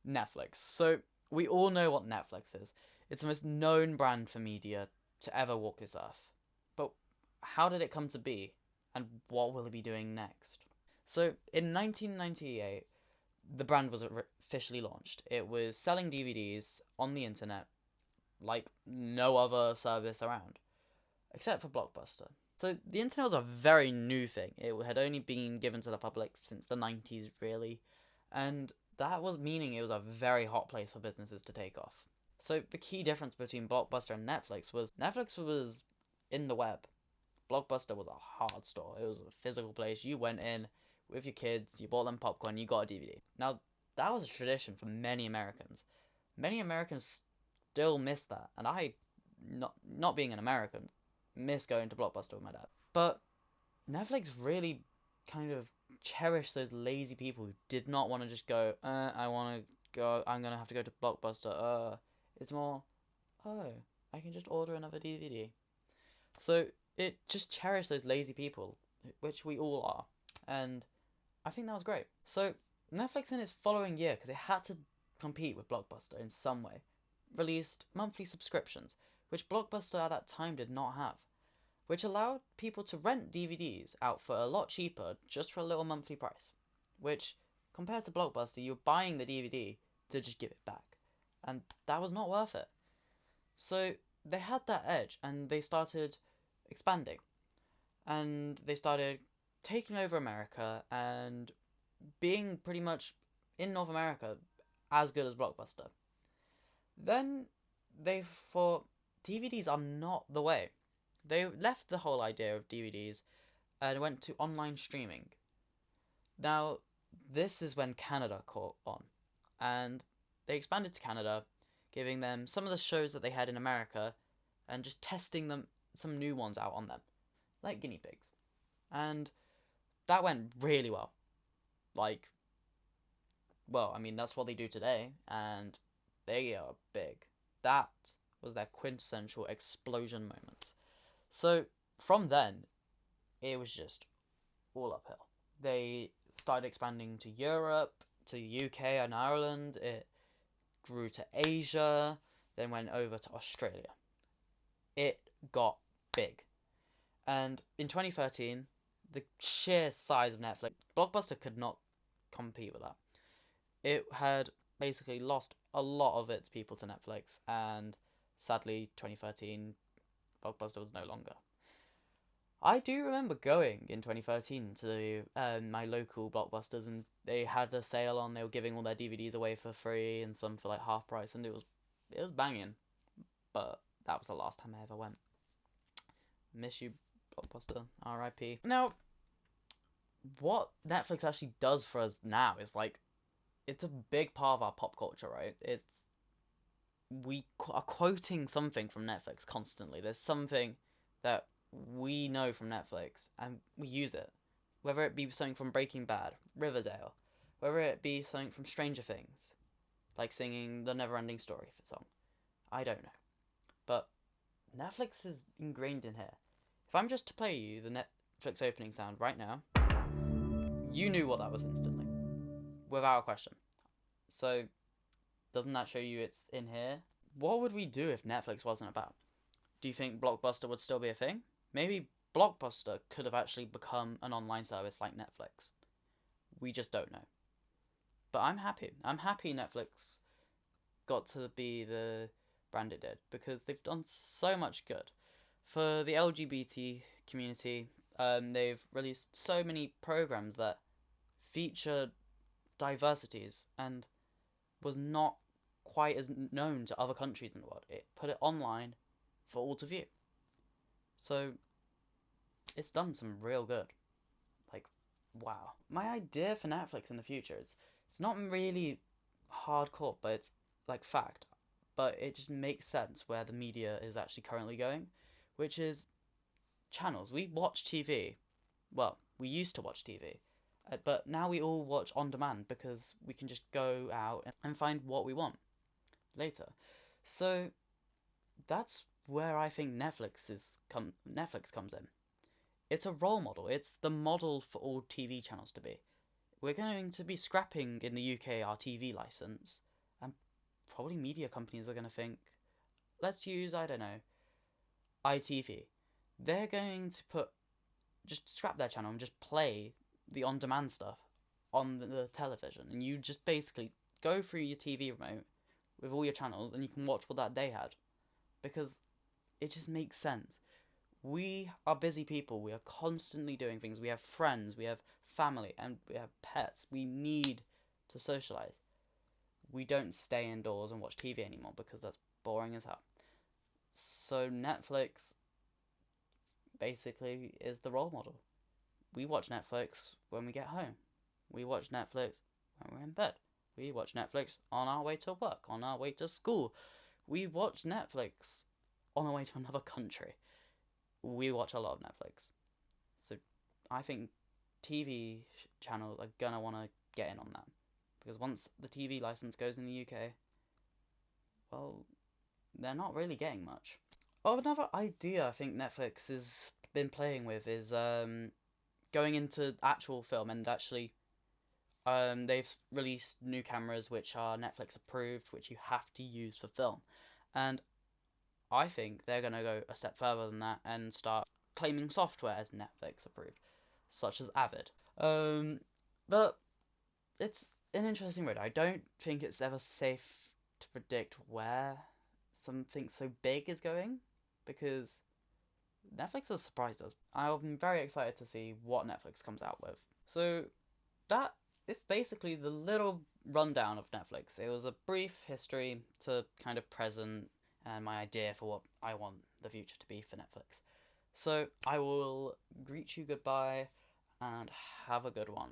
Netflix. So we all know what Netflix is. It's the most known brand for media to ever walk this earth. But how did it come to be, and what will it be doing next? So in 1998, the brand was officially launched. It was selling DVDs on the internet like no other service around, except for Blockbuster. So the internet was a very new thing. It had only been given to the public since the 90s, really, and that was meaning it was a very hot place for businesses to take off. So the key difference between Blockbuster and Netflix was in the web. Blockbuster was a hard store. It was a physical place. You went in with your kids, you bought them popcorn, you got a DVD. Now, that was a tradition for many Americans. Many Americans still miss that, and I, not being an American, miss going to Blockbuster with my dad. But Netflix really kind of cherished those lazy people who did not want to just go, I want to go, I'm going to have to go to Blockbuster. It's more, oh, I can just order another DVD. So it just cherished those lazy people, which we all are. And I think that was great. So Netflix in its following year, because it had to compete with Blockbuster in some way, released monthly subscriptions, which Blockbuster at that time did not have, which allowed people to rent DVDs out for a lot cheaper just for a little monthly price, which, compared to Blockbuster, you were buying the DVD to just give it back, and that was not worth it. So they had that edge, and they started expanding, and they started taking over America and being pretty much in North America as good as Blockbuster. Then they thought DVDs are not the way. They left the whole idea of DVDs and went to online streaming. Now, this is when Canada caught on, and they expanded to Canada, giving them some of the shows that they had in America and just testing them some new ones out on them, like guinea pigs. And that went really well. Like, well, I mean, that's what they do today, and they are big. That was their quintessential explosion moment. So, from then, it was just all uphill. They started expanding to Europe, to UK and Ireland. It grew to Asia, then went over to Australia. It got big. And in 2013, the sheer size of Netflix, Blockbuster could not compete with that. It had basically lost a lot of its people to Netflix, and sadly, 2013, Blockbuster was no longer. I do remember going in 2013 to my local Blockbusters, and they had a sale on. They were giving all their DVDs away for free and some for like half price, and it was banging. But that was the last time I ever went. Miss you, Blockbuster. R.I.P. Now, what Netflix actually does for us now is like, it's a big part of our pop culture, right? We are quoting something from Netflix constantly. There's something that we know from Netflix and we use it. Whether it be something from Breaking Bad, Riverdale, whether it be something from Stranger Things, like singing the Neverending Story song. I don't know. But Netflix is ingrained in here. If I'm just to play you the Netflix opening sound right now, you knew what that was instantly, without a question. So, doesn't that show you it's in here? What would we do if Netflix wasn't about? Do you think Blockbuster would still be a thing? Maybe Blockbuster could have actually become an online service like Netflix. We just don't know. But I'm happy. I'm happy Netflix got to be the brand it did, because they've done so much good. For the LGBT community, they've released so many programs that feature diversities and was not quite as known to other countries in the world. It put it online for all to view. So it's done some real good. Like, wow. My idea for Netflix in the future is, it's not really hardcore, but it's like fact. But it just makes sense where the media is actually currently going, which is channels. We watch TV. Well, we used to watch TV. But now we all watch on demand because we can just go out and find what we want later. So that's where I think Netflix comes in. It's a role model. It's the model for all TV channels to be. We're going to be scrapping in the UK our TV license probably media companies are going to think, let's use, I don't know, ITV. They're going to just scrap their channel and just play the on-demand stuff on the television, and you just basically go through your TV remote with all your channels and you can watch what that day had, because it just makes sense. We are busy people. We are constantly doing things. We have friends, we have family, and we have pets. We need to socialize. We don't stay indoors and watch TV anymore because that's boring as hell. So Netflix basically is the role model. We watch Netflix when we get home. We watch Netflix when we're in bed. We watch Netflix on our way to work, on our way to school. We watch Netflix on our way to another country. We watch a lot of Netflix. So I think TV channels are gonna want to get in on that. Because once the TV license goes in the UK, well, they're not really getting much. Oh, another idea I think Netflix has been playing with is going into actual film, and actually they've released new cameras which are Netflix approved, which you have to use for film. And I think they're going to go a step further than that and start claiming software as Netflix approved, such as Avid. But it's an interesting road. I don't think it's ever safe to predict where something so big is going, because Netflix has surprised us. I'm very excited to see what Netflix comes out with. So that is basically the little rundown of Netflix. It was a brief history to kind of present and my idea for what I want the future to be for Netflix. So I will greet you goodbye and have a good one.